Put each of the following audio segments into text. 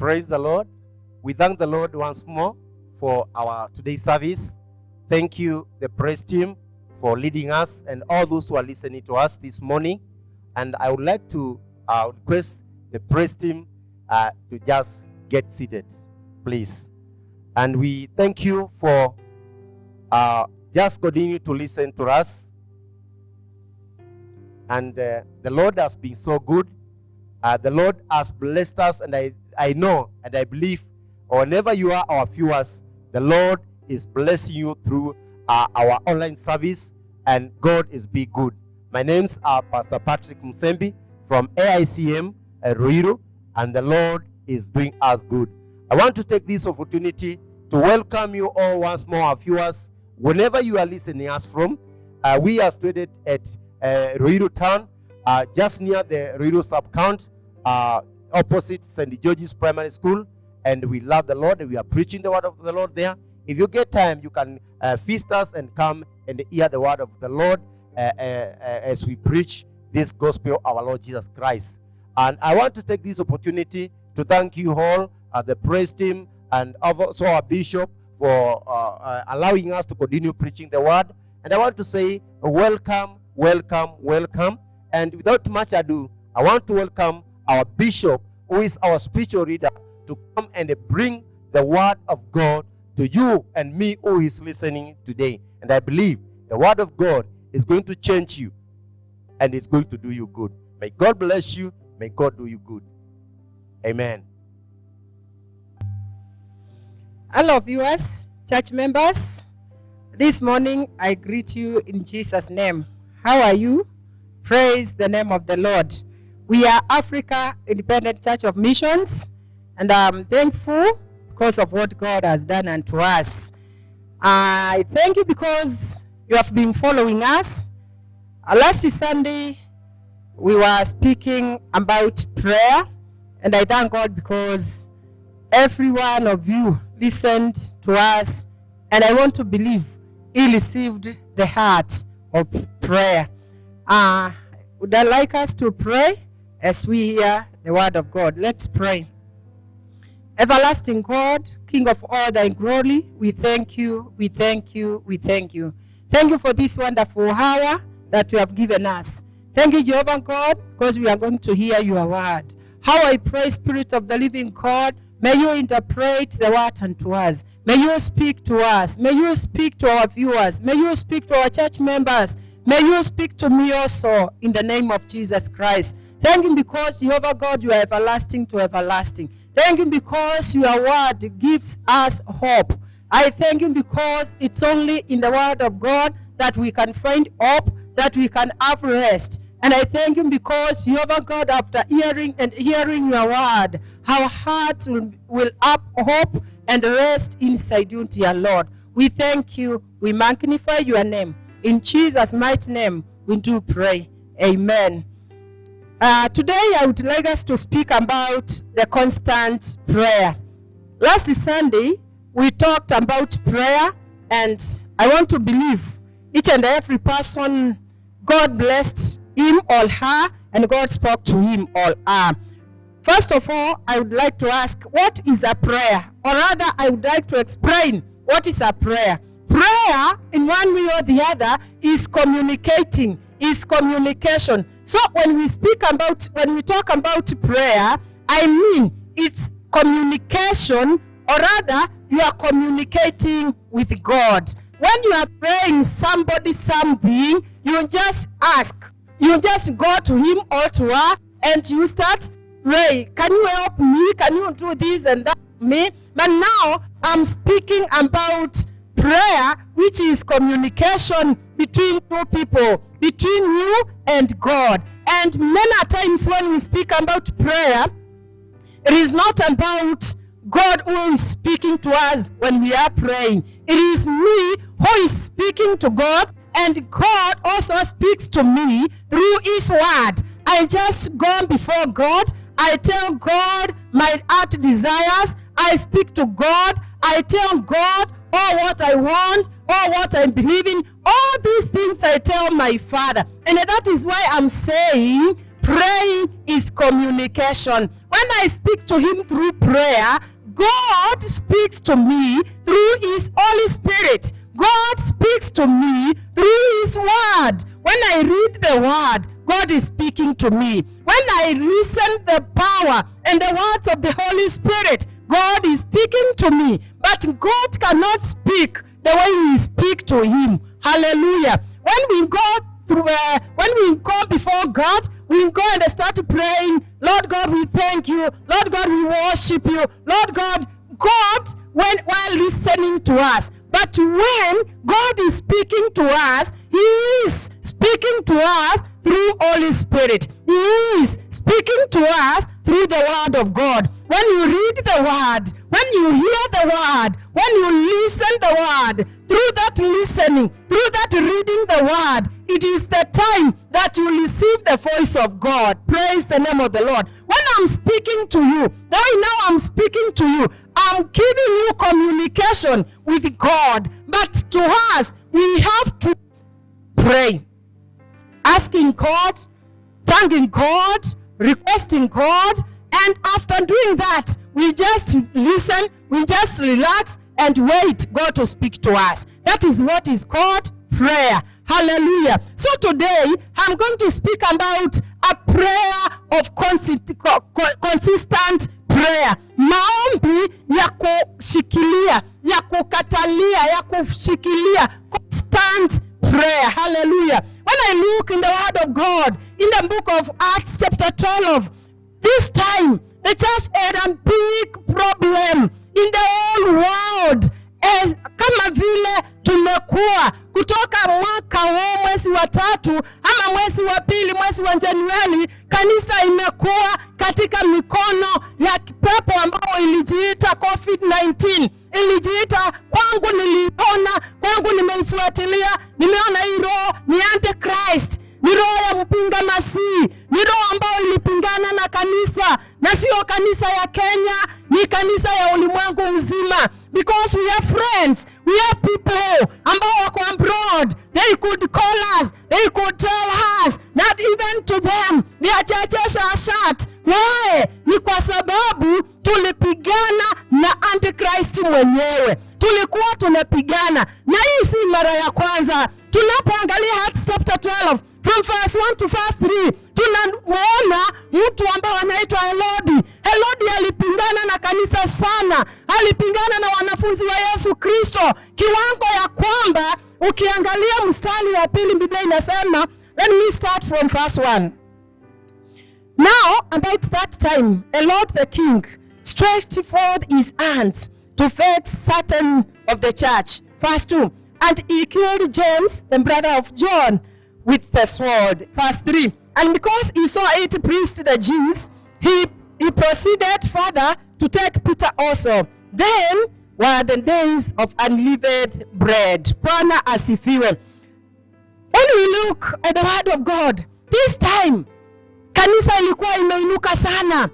Praise the Lord. We thank the Lord once more for our today's service. Thank you, the praise team, for leading us and all those who are listening to us this morning. And I would like to request the praise team to just get seated, please. And we thank you for just continue to listen to us. And the Lord has been so good. The Lord has blessed us, and I know and I believe whenever you are our viewers, the Lord is blessing you through our online service, and God is being good. My name's Pastor Patrick Musembi from AICM Ruiru, and the Lord is doing us good. I want to take this opportunity to welcome you all once more, our viewers, whenever you are listening us from. We are situated at Ruiru town, just near the Ruiru sub-count, opposite St. George's Primary School, and we love the Lord, and we are preaching the word of the Lord there. If you get time, you can feast us and come and hear the word of the Lord as we preach this gospel of our Lord Jesus Christ. And I want to take this opportunity to thank you all, the praise team, and also our bishop for allowing us to continue preaching the word. And I want to say welcome, welcome, welcome. And without much ado, I want to welcome our bishop, who is our spiritual leader, to come and bring the word of God to you and me who is listening today. And I believe the word of God is going to change you, and it's going to do you good. May God bless you. May God do you good. Amen. Hello, viewers, church members. This morning, I greet you in Jesus' name. How are you? Praise the name of the Lord. We are Africa Independent Church of Missions, and I'm thankful because of what God has done unto us. I thank you because you have been following us. Last Sunday, we were speaking about prayer, and I thank God because every one of you listened to us, and I want to believe He received the heart of prayer. Would I like us to pray as we hear the word of God? Let's pray. Everlasting God, King of all thy glory, we thank you, we thank you, we thank you. Thank you for this wonderful hour that you have given us. Thank you, Jehovah God, because we are going to hear your word. How I pray, Spirit of the living God, may you interpret the word unto us. May you speak to us. May you speak to our viewers. May you speak to our church members. May you speak to me also in the name of Jesus Christ. Thank you because, Jehovah God, you are everlasting to everlasting. Thank you because your word gives us hope. I thank you because it's only in the word of God that we can find hope, that we can have rest. And I thank you because, Jehovah God, after hearing your word, our hearts will have hope and rest inside you, dear Lord. We thank you. We magnify your name. In Jesus' mighty name, we do pray. Amen. Today, I would like us to speak about the constant prayer. Last Sunday, we talked about prayer, and I want to believe each and every person, God blessed him or her, and God spoke to him or her. First of all, I would like to ask, what is a prayer? Or rather, I would like to explain what is a prayer. Prayer, in one way or the other, is communicating, is communication. So when we talk about prayer, I mean it's communication, or rather, you are communicating with God. When you are praying somebody something, you just ask. You just go to him or to her, and you start pray. Can you help me? Can you do this and that for me? But now I'm speaking about prayer, which is communication between two people, between you and God. And many times when we speak about prayer, it is not about God who is speaking to us when we are praying. It is me who is speaking to God, and God also speaks to me through his word. I just go before God. I tell God my heart desires. I speak to God. I tell God all what I want, all what I'm believing. All these things I tell my Father. And that is why I'm saying praying is communication. When when I speak to him through prayer, God speaks to me through his Holy Spirit. God speaks to me through his word. When I read the word, God is speaking to me. When I listen the power and the words of the Holy Spirit, God is speaking to me. But God cannot speak the way we speak to him. Hallelujah. When we go before God, we go and start praying, Lord God, we thank you. Lord God, we worship you. Lord God, while listening to us. But when God is speaking to us, he is speaking to us through Holy Spirit. He is speaking to us through the word of God. When you read the word, when you hear the word, when you listen the word, through that listening, through that reading the word, it is the time that you receive the voice of God. Praise the name of the Lord. When I'm speaking to you, the way now I'm speaking to you, I'm giving you communication with God. But to us, we have to pray. Asking God, thanking God, requesting God, and after doing that, we just listen, we just relax and wait God to speak to us. That is what is called prayer. Hallelujah. So today, I'm going to speak about a prayer of consistent prayer. Maombi ya kushikilia, ya kukatalia, ya kushikilia, constant prayer. Hallelujah. When I look in the word of God, in the book of Acts chapter 12, this time, the church had a big problem in the whole world. Kama vile tumekuwa kutoka mwaka huu mwezi wa 3 ama mwezi wa 2 mwezi wa Januari, kanisa imekuwa katika mikono ya pepo ambao ilijiita COVID-19. Ilijiita, kwangu niliona, kwangu nimeifuatilia, nimeona hii roho ni Antichrist, ni roho ya mpinga Masihi, ni roho ambayo ilipingana na kanisa, na sio kanisa ya Kenya, ni kanisa ya ulimwengu mzima. Because we are friends, we are people ambao wako abroad. They could call us, they could tell us, not even to them, their churches are shut. Why? Ni kwa sababu tulipigana na Antichrist mwenyewe. Tulikuwa tunapigana, na hii si mara ya kwanza. Tunapoangalia Acts chapter 12, from verse 1 to verse 3, tunamuona mtu ambaye anaitwa Herodi. Herodi alipingana na kanisa sana. Alipingana na wanafunzi wa Yesu Kristo kiwango ya kwamba ukiangalia mstari wa 2, Biblia inasema, let me start from verse 1. Now about that time, Herod the king stretched forth his hands to fetch certain of the church. Verse 2. And he killed James, the brother of John, with the sword. Verse 3. And because he saw 8 priests, the Jews, he proceeded further to take Peter also. Then were the days of unleavened bread. Bwana asifiwe. When we look at the word of God, this time, kanisa ilikuwa imeinuka sana.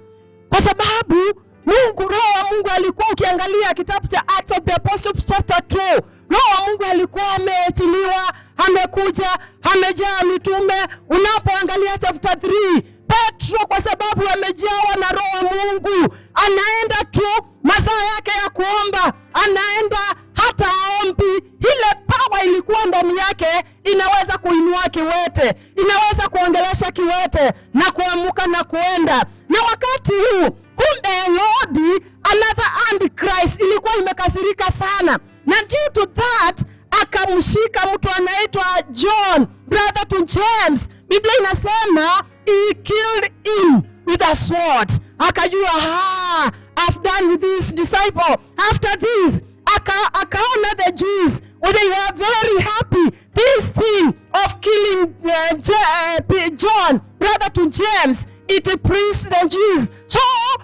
Kwa sababu roho wa Mungu alikuwa, ukiangalia kitabu cha Acts of the Apostles chapter 2, roho wa Mungu alikuwa ameachiliwa, amekuja, amejaa mitume. Unapoangalia chapter 3, Petro kwa sababu amejawa na roho wa Mungu, anaenda tu masaa yake ya kuomba, anaenda hata aombi. Ile power ilikuwa ndani yake inaweza kuinua kiwete, inaweza kuongelesha kiwete na kuamuka na kuenda. Na wakati huu, kumbe Herodi, another Antichrist, ilikuwa imekasirika sana. Na due to that, akamshika mtu anaitwa John, brother to James. Biblia inasema he killed him with a sword. Akajua, I've done with this disciple. After this, akaona the Jews, they were very happy. This thing of killing John, brother to James, it pleased the Jews. So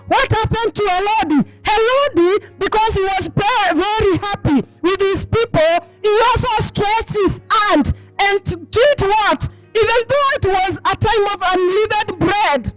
what happened to Herod? Herod, because he was very happy with his people, he also stretched his hand and did what? Even though it was a time of unleavened bread,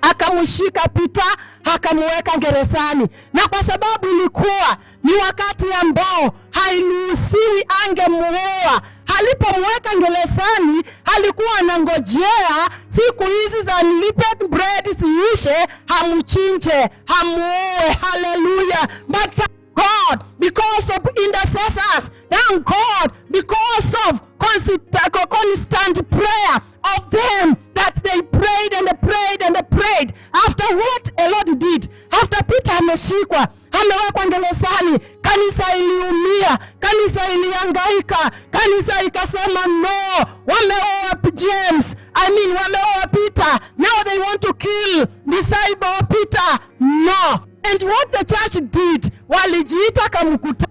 akamshika Peter, akamweka gerezani. Na kwa sababu ilikuwa ni wakati ambao hairuhusiwi angemuoa, alipomweka gerezani alikuwa anangojea siku hizi za unlimited bread ziishe, hamuchinje, hamuue. Hallelujah. But thank God because of intercessors. Thank God because of constant prayer of them, that they prayed and they prayed and they prayed. After what a Lord did, after Peter ameshikwa, amewekwa gerezani, kanisa iliumia, kanisa ilihangaika, kanisa ikasema no, wameoa James, wameoa Peter, now they want to kill disciple Peter. No. And what the church did, walijiita kamkutano,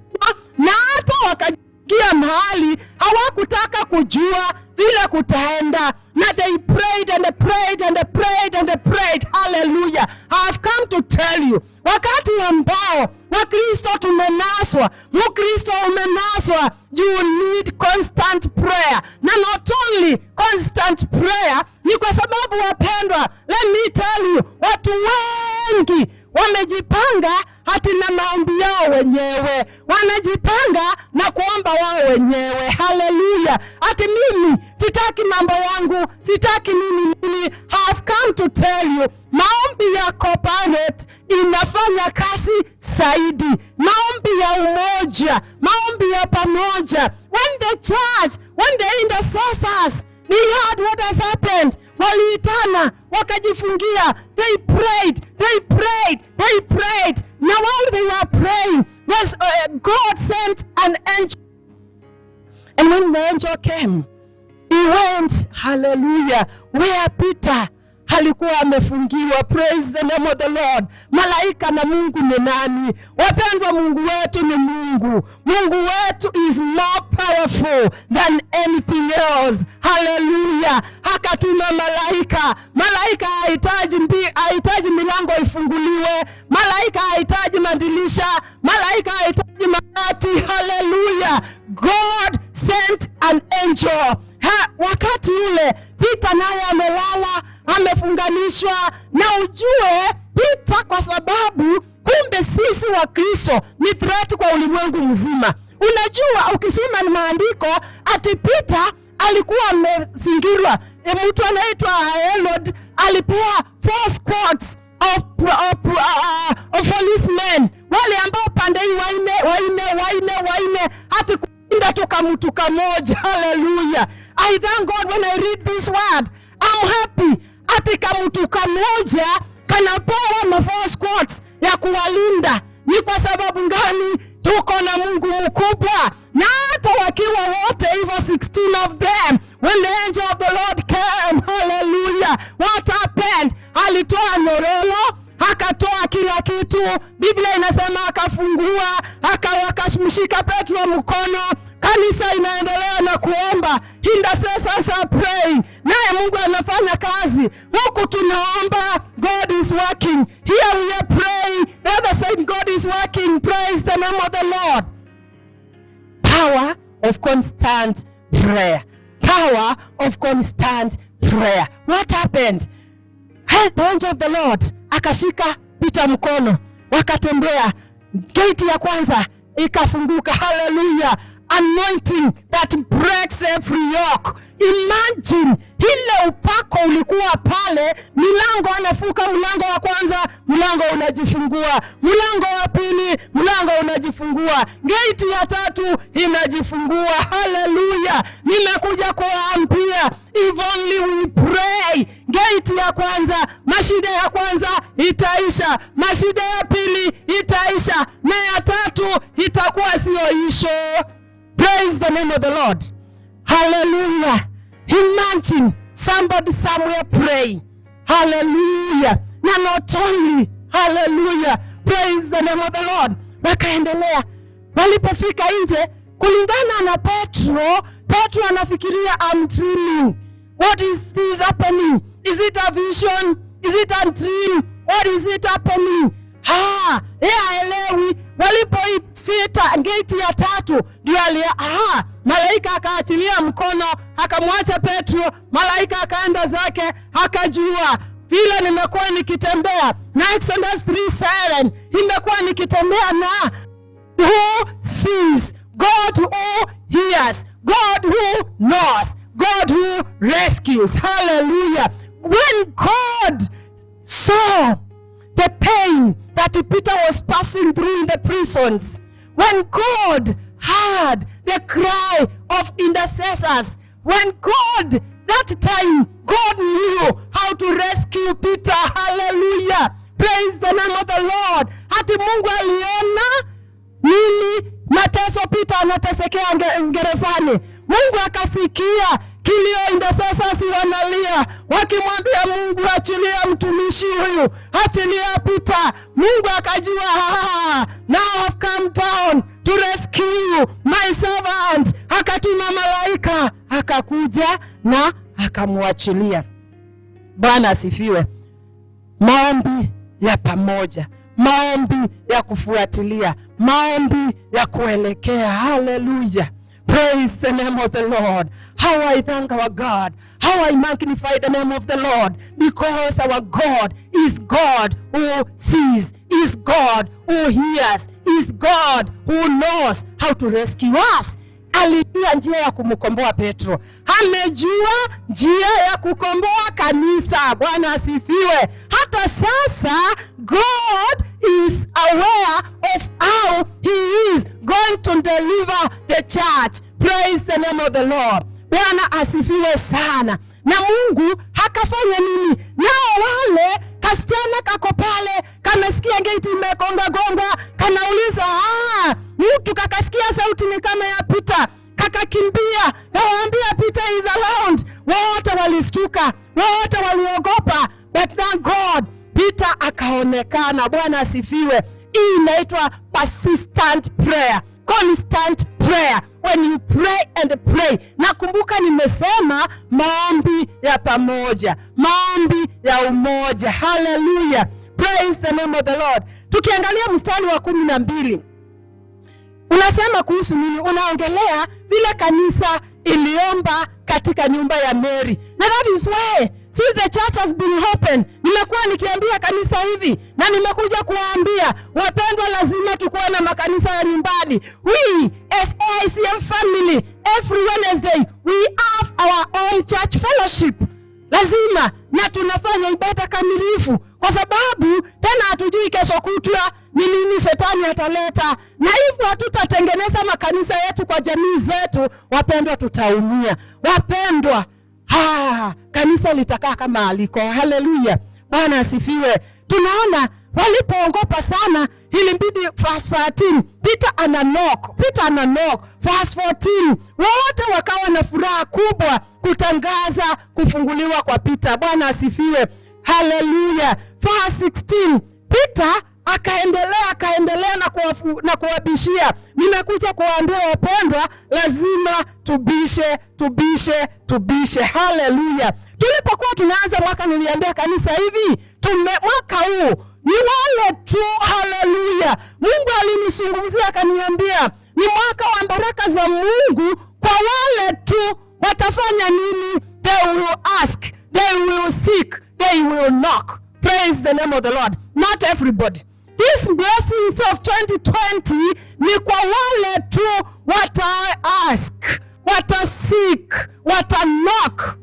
na hata wakajikia mahali hawakutaka kujua vile kutaenda, na they prayed and they prayed and they prayed and they prayed. Hallelujah. I have come to tell you, wakati ambao Wakristo tumenaswa, Mkristo umenaswa, you need constant prayer. Na not only constant prayer, ni kwa sababu wapendwa, let me tell you, watu wengi wamejipanga hati na maombi yao wenyewe, wanajipanga na kuomba wao wenyewe. Hallelujah. Hati mimi sitaki mambo yangu, sitaki nini. Have come to tell you, maombi ya corporate inafanya kazi zaidi, maombi ya umoja, maombi ya pamoja. When the church, when the intercessors, they heard what has happened, waliitana, wakajifungia, they prayed, they prayed, they prayed. Now while they were praying, God sent an angel. And when the angel came, he went, hallelujah, where Peter alikuwa amefungiwa. Praise the name of the Lord. Malaika na Mungu ni nani? Wapendwa, Mungu wetu ni Mungu. Mungu wetu is more powerful than anything else. Hallelujah. Hakatuna malaika. Malaika hahitaji milango ifunguliwe. Malaika hahitaji madirisha. Malaika hahitaji mabati. Hallelujah. God sent an angel. Wakati ule Peter naye amelala, amefunganishwa. Na ujue Peter, kwa sababu kumbe sisi wa Kristo ni threat kwa ulimwengu mzima. Unajua ukisoma ni maandiko ati Peter alikuwa amezingirwa. Mtu anaitwa Herod alipewa 4 squads of policemen, wale ambao pande waine hati kuinda tukamutu kamoja. Hallelujah. I thank God when I read this word. I'm happy. Ati kamutu kamoja kanapewa ma 4 squads ya kuwalinda. Ni kwa sababu gani? Tuko na Mungu mkubwa. Na hata wakiwa wote hivyo 16 of them, when the angel of the Lord came, hallelujah, what happened? Alitoa nyororo, akatoa kila kitu. Biblia inasema akafungua, akawakashmshika Petro mkono. Kanisa inaendelea na kuomba. Intercessors are praying. Naye Mungu anafanya kazi. Huku tunaomba, God is working. Here we are praying. The other side, God is working. Praise the name of the Lord. Power of constant prayer. Power of constant prayer. What happened? The angel of the Lord akashika Peter mkono, wakatembea. Gate ya kwanza ikafunguka. Hallelujah. Anointing that breaks every yoke. Imagine ile upako ulikuwa pale, milango anafuka, mlango wa kwanza, mlango unajifungua, mlango wa pili, mlango unajifungua, gate ya 3 inajifungua. Hallelujah. Nimekuja kuambia, if only we pray, gate ya kwanza, mashida ya kwanza itaisha, mashida ya pili itaisha, na ya 3 itakuwa sio isho. Praise the name of the Lord. Hallelujah. Imagine somebody somewhere praying. Hallelujah. Na not only, hallelujah, praise the name of the Lord. Wakaendelea. Walipofika nje, kulingana na Petro anafikiria, I'm dreaming. What is this happening? Is it a vision? Is it a dream? What is it happening? Haelewi. Walipofika gate ya 3 ndio malaika akaachilia mkono, akamwacha Petro. Malaika akaenda zake, akajua vile nimekuwa nikitembea na Exodus 3:7, nimekuwa nikitembea na who sees. God who hears, God who knows, God who rescues. Hallelujah. When God saw the pain that Peter was passing through in the prisons, when God heard the cry of intercessors, when God, that time, God knew how to rescue Peter. Hallelujah. Praise the name of the Lord. Hati Mungu aliona nini mateso Peter anatesekea gerezani. Mungu akasikia kilio intercessors wanalia, wakimwambia Mungu, achilia mtumishi huyu, achilia Peter. Mungu akajua, now I've come down to rescue my servant. Akatuma malaika, akakuja na akamwachilia. Bwana asifiwe. Maombi ya pamoja, maombi ya kufuatilia, maombi ya kuelekea. Hallelujah. Praise the name of the Lord. How I thank our God. How I magnify the name of the Lord. Because our God is God who sees, is God who hears, is God who knows how to rescue us. Alijua njia ya kumkomboa Petro. Amejua njia ya kukomboa kanisa. Bwana asifiwe. Hata sasa God is aware of how he is going to deliver the church. Praise the name of the Lord. Bwana asifiwe sana. Na Mungu hakafanya nini? Nao wale kasichana kako pale, kanasikia gate imegonga, kanauliza, mtu kakasikia sauti ni kama ya Peter, kakakimbia, nawaambia Peter is around. Wote walistuka, wote waliogopa, but thank God Peter akaonekana. Bwana asifiwe. Hii inaitwa persistent prayer, constant prayer. When you pray and pray. Nakumbuka nimesema maombi ya pamoja, maombi ya umoja. Hallelujah. Praise the name of the Lord. Tukiangalia mstari wa 12. Unasema kuhusu nini? Unaongelea vile kanisa iliomba katika nyumba ya Mary. Na that is why since the church has been open, nimekuwa nikiambia kanisa hivi, na nimekuja kuwaambia wapendwa, lazima tukuwe na makanisa ya nyumbani. We as AICM family, every Wednesday we have our own church fellowship. Lazima, na tunafanya ibada kamilifu, kwa sababu tena hatujui kesho kutwa ni nini shetani ataleta, na hivyo hatutatengeneza makanisa yetu kwa jamii zetu. Wapendwa, tutaumia. Wapendwa, kanisa litakaa kama aliko. Hallelujah. Bwana asifiwe. Tunaona walipoogopa sana, ilimbidi verse 14. Peter ana knock. Verse 14. Wote wakawa na furaha kubwa kutangaza kufunguliwa kwa Peter. Bwana asifiwe. Hallelujah. Verse 16. Peter akaendelea na kuwabishia. Nimekuja kuwaambia wapendwa, lazima tubishe. Hallelujah. Tulipokuwa tunaanza mwaka, niliambia kanisa hivi, mwaka huu ni wale tu. Hallelujah. Mungu alinizungumzia akaniambia ni mwaka wa baraka za Mungu kwa wale tu. Watafanya nini? They will ask, they will seek, they will knock. Praise the name of the Lord. Not everybody. These blessings of 2020 ni kwa wale tu wata-ask, wata-seek, wata-knock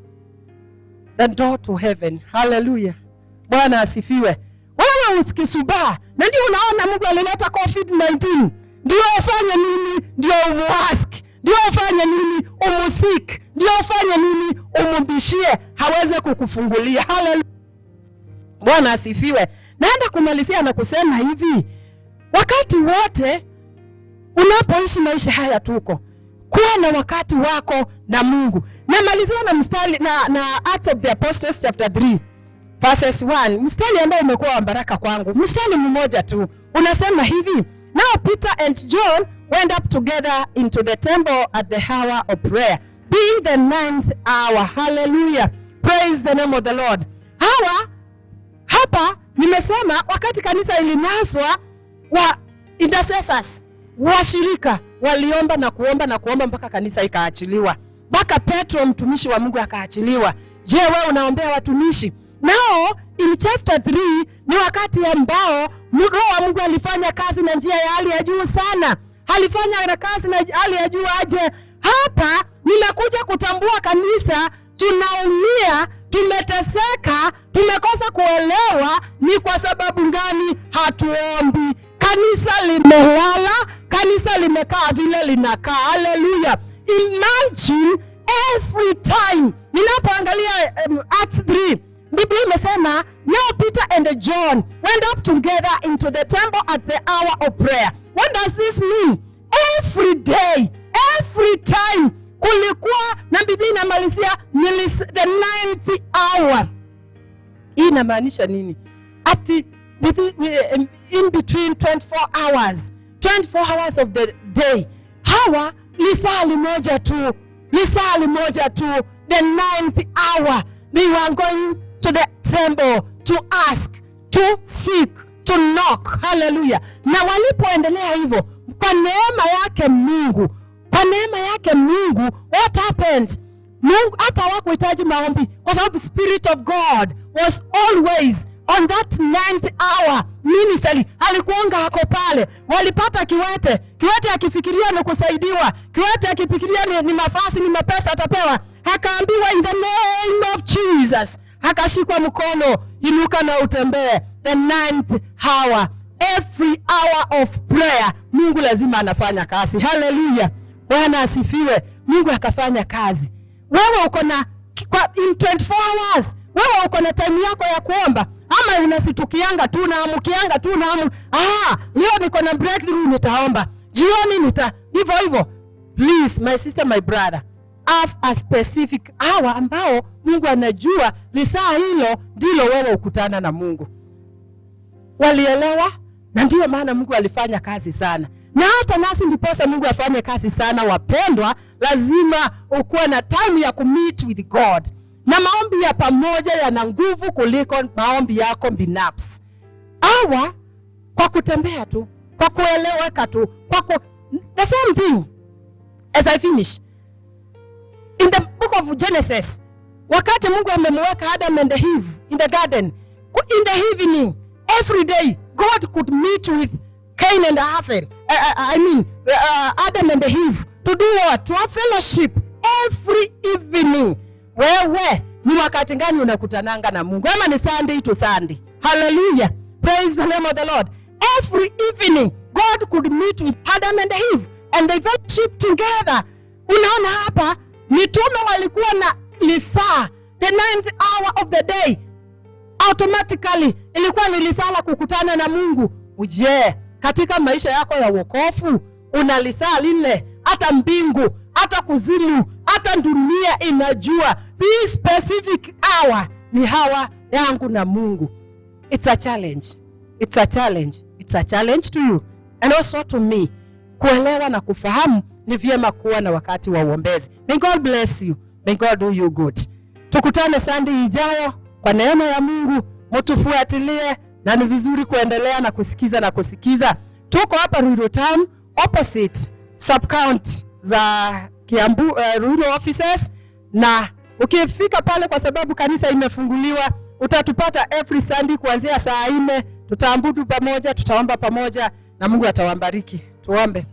the door to heaven. Hallelujah. Bwana asifiwe. Wewe usikisubaa. Na ndio unaona Mungu alileta COVID-19. Ndio ufanye nini? Ndio umuask. Ndio ufanye nini? Umusik. Ndio ufanye nini? Umumbishie haweze kukufungulia. Hallelujah. Bwana asifiwe. Naenda kumalizia na kusema hivi, wakati wote unapoishi maisha haya tuko, kuwa na wakati wako na Mungu. Namalizia na mstari na Acts of the Apostles chapter 3 verses 1. Mstari ambao umekuwa wa baraka kwangu. Mstari mmoja tu. Unasema hivi, now Peter and John went up together into the temple at the hour of prayer, being the 9th hour. Hallelujah. Praise the name of the Lord. Hapa nimesema wakati kanisa ilinaswa, wa intercessors, washirika waliomba na kuomba mpaka kanisa ikaachiliwa. Mpaka Petro mtumishi wa Mungu akaachiliwa. Je, wewe unaombea watumishi? Now in chapter 3 ni wakati ambao Roho wa Mungu alifanya kazi na njia ya hali ya juu sana. alifanya na kazi na hali ya juu aje. Hapa nimekuja kutambua kanisa tunaumia, tumeteseka, tumekosa kuelewa ni kwa sababu gani hatuombi. Kanisa limelala, kanisa limekaa vile linakaa. Hallelujah. Imagine every time ninapoangalia Acts 3, Biblia imesema now Peter and John went up together into the temple at the hour of prayer. What does this mean? Every day, every time kulikuwa na Biblia inamalizia the 9th hour. Hii inamaanisha nini? Ati in between 24 hours of the day. Hawa lisali moja tu, the 9th hour. They were going to the temple to ask, to seek, to knock. Hallelujah. Na walipoendelea hivyo, kwa neema yake Mungu, what happened? Mungu hata hawakuhitaji maombi kwa sababu Spirit of God was always on that 9th hour ministry. Alikuanga hako pale. Walipata kiwete akifikiria na kusaidiwa, kiwete akifikiria ni mafasi, ni mapesa atapewa, akaambiwa in the name of Jesus, akashikwa mkono, inuka na utembee. The 9th hour, every hour of prayer, Mungu lazima anafanya kazi. Hallelujah. Bwana asifiwe. Mungu akafanya kazi. Wewe uko na in 24 hours, wewe uko na time yako ya kuomba, ama unasitukianga tu na amukianga tu na leo niko na breakthrough nitaomba, jioni hivyo. Please my sister, my brother, have a specific hour ambao Mungu anajua lisaa hilo ndilo wewe ukutana na Mungu. Walielewa? Na ndio maana Mungu alifanya kazi sana. Na hata nasi ndiposa Mungu afanye kazi sana. Wapendwa, lazima ukuwe na time ya kumeet with God. Na maombi ya pamoja yana nguvu kuliko maombi yako binafsi. Hawa kwa kutembea tu, kwa kueleweka tu, the same thing as I finish. In the book of Genesis, wakati Mungu amemweka Adam and Eve in the garden, in the evening, every day, God could meet with Cain and Abel. Adam and Eve. To do what? To have fellowship every evening. Wewe ni wakati gani unakutananga na Mungu? Ama ni Sunday to Sunday? Hallelujah. Praise the name of the Lord. Every evening, God could meet with Adam and Eve and they fellowship together. Unaona hapa, mitume walikuwa na lisaa, the 9th hour of the day. Automatically, ilikuwa ni lisaa la kukutana na Mungu. Uje, katika maisha yako ya wokovu, una lisaa lile, hata mbingu, hata kuzimu, hata dunia inajua this specific hour ni hawa yangu na Mungu. It's a challenge. It's a challenge. It's a challenge to you and also to me. Kuelewa na kufahamu ni vyema kuwa na wakati wa uombezi. May God bless you. May God do you good. Tukutane Sunday ijayo kwa neema ya Mungu. Mtufuatilie na ni vizuri kuendelea na kusikiza. Tuko hapa Ruiru Town opposite sub-count za Kiambu Ruiru offices, na ukifika pale kwa sababu kanisa imefunguliwa utatupata every Sunday kuanzia saa 4. Tutaambudu pamoja, tutaomba pamoja na Mungu atawabariki. Tuombe.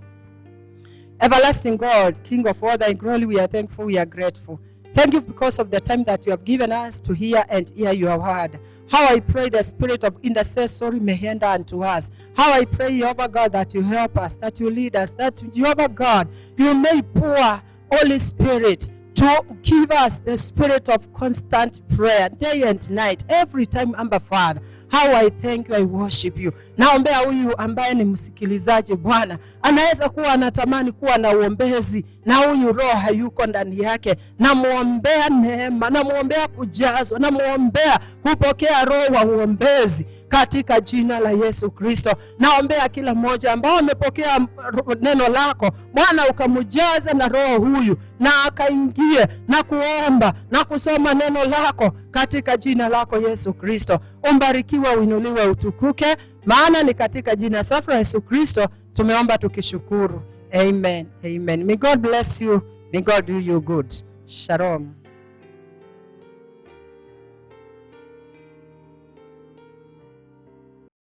Everlasting God, King of all thy glory, we are thankful, we are grateful. Thank you because of the time that you have given us to hear your word. How I pray the spirit of intercessory may enter unto us. How I pray, Jehovah God, that you help us, that you lead us, that Jehovah God, you may pour Holy Spirit to give us the spirit of constant prayer, day and night, every time, Abba Father. How I thank you, I worship you. Naombea huyu ambaye ni msikilizaji Bwana, anaweza kuwa anatamani kuwa na uombezi na huyu roho hayuko ndani yake. Namuombea neema, namuombea kujazwa, namuombea kupokea roho wa uombezi katika jina la Yesu Kristo. Naombea kila mmoja ambao amepokea neno lako Bwana, ukamujaza na roho huyu na akaingie na kuomba na kusoma neno lako katika jina lako Yesu Kristo. Umbarikiwa, uinuliwe, utukuke, maana ni katika jina safi la Yesu Kristo tumeomba tukishukuru. Amen. Amen. May God bless you. May God do you good. Shalom.